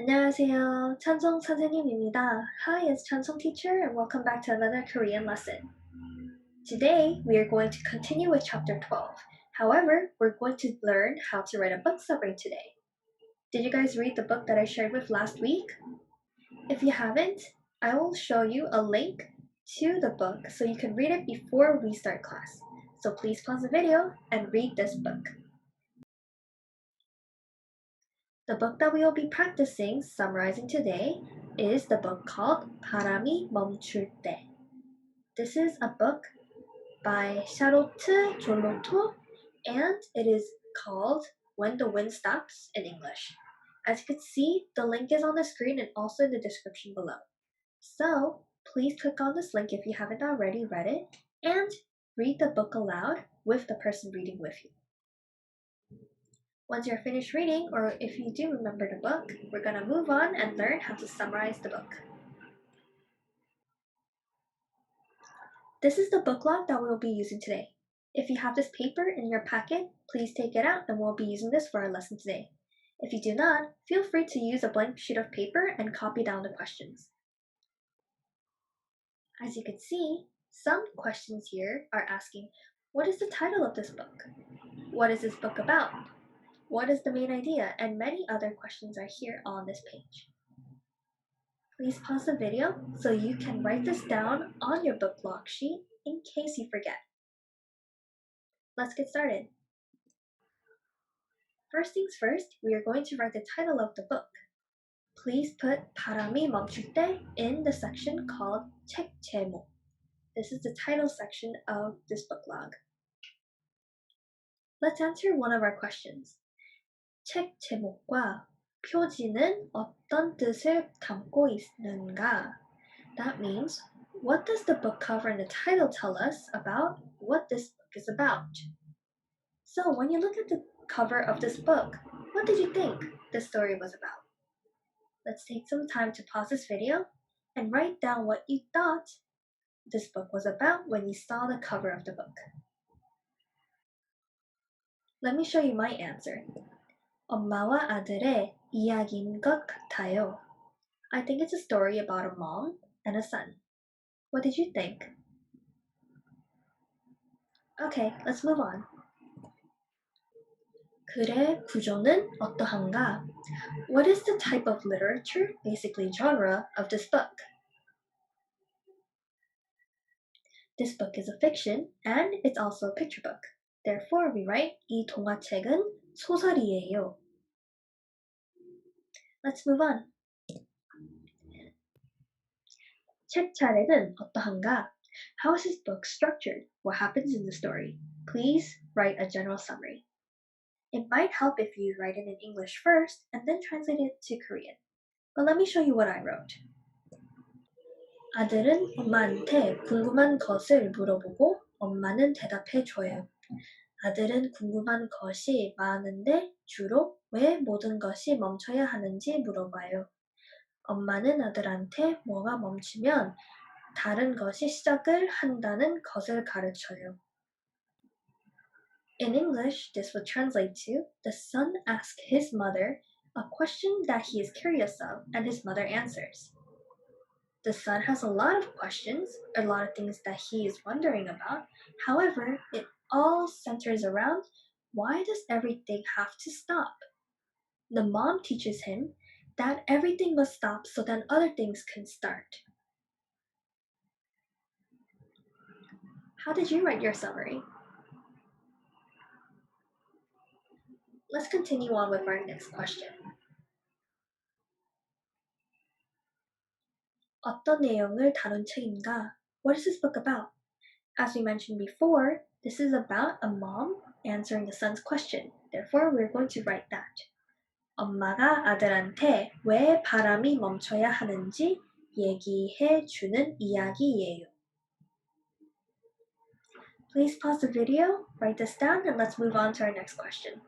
안녕하세요. 찬송 선생님입니다. Hi, it's Chansung teacher and welcome back to another Korean lesson. Today, we are going to continue with chapter 12. However, we're going to learn how to write a book summary today. Did you guys read the book that I shared with last week? If you haven't, I will show you a link to the book so you can read it before we start class. So please pause the video and read this book. The book that we will be practicing summarizing today is the book called 바람이 멈출 때. This is a book by Charlotte Jolotto and it is called When the Wind Stops in English. As you can see, the link is on the screen and also in the description below. So please click on this link if you haven't already read it and read the book aloud with the person reading with you. Once you're finished reading, or if you do remember the book, we're going to move on and learn how to summarize the book. This is the book log that we'll be using today. If you have this paper in your packet, please take it out and we'll be using this for our lesson today. If you do not, feel free to use a blank sheet of paper and copy down the questions. As you can see, some questions here are asking, what is the title of this book? What is this book about? What is the main idea? And many other questions are here on this page. Please pause the video so you can write this down on your book log sheet in case you forget. Let's get started. First things first, we are going to write the title of the book. Please put 바람이 멈출 때 in the section called 책 제목. This is the title section of this book log. Let's answer one of our questions. 책 제목과 표지는 어떤 뜻을 담고 있는가? That means, what does the book cover and the title tell us about what this book is about? So when you look at the cover of this book, what did you think the story was about? Let's take some time to pause this video and write down what you thought this book was about when you saw the cover of the book. Let me show you my answer. 엄마와 아들의 이야기인 것 같아요. I think it's a story about a mom and a son. What did you think? Okay, let's move on. 글의 구조는 어떠한가? What is the type of literature, basically genre, of this book? This book is a fiction and it's also a picture book. Therefore, we write 이 동화책은 소설이에요. Let's move on. 책 차례는 어떠한가? How is this book structured? What happens in the story? Please write a general summary. It might help if you write it in English first and then translate it to Korean. But let me show you what I wrote. 아들은 엄마한테 궁금한 것을 물어보고 엄마는 대답해줘요. 아들은 궁금한 것이 많은데 주로 왜 모든 것이 멈춰야 하는지 물어봐요. 엄마는 아들한테 뭐가 멈추면 다른 것이 시작을 한다는 것을 가르쳐요. In English, this would translate to, the son asks his mother a question that he is curious of, and his mother answers. The son has a lot of questions, a lot of things that he is wondering about. However, it all centers around, why does everything have to stop? The mom teaches him that everything must stop so that other things can start. How did you write your summary? Let's continue on with our next question. 어떤 내용을 다룬 책인가? What is this book about? As we mentioned before, this is about a mom answering the son's question. Therefore, we're going to write that. 엄마가 아들한테 왜 바람이 멈춰야 하는지 얘기해 주는 이야기예요. Please pause the video, write this down, and let's move on to our next question.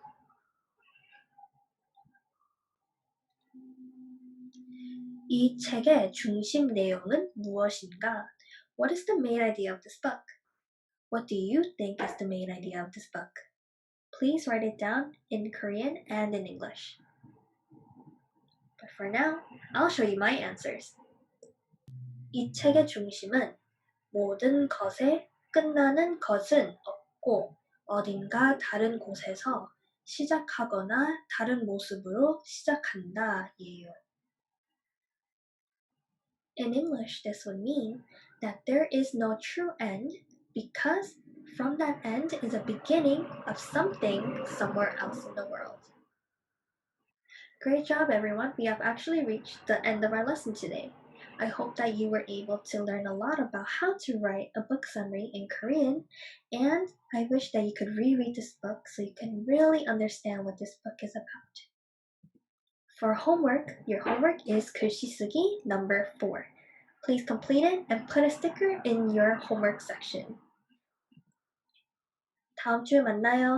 이 책의 중심 내용은 무엇인가? What is the main idea of this book? What do you think is the main idea of this book? Please write it down in Korean and in English. But for now, I'll show you my answers. 이 책의 중심은 모든 것에 끝나는 것은 없고 어딘가 다른 곳에서 시작하거나 다른 모습으로 시작한다 예요. In English, this would mean that there is no true end because from that end is a beginning of something somewhere else in the world. Great job, everyone. We have actually reached the end of our lesson today. I hope that you were able to learn a lot about how to write a book summary in Korean, and I wish that you could reread this book so you can really understand what this book is about. For homework, your homework is 글씨 쓰기 number 4. Please complete it and put a sticker in your homework section. 다음 주에 만나요.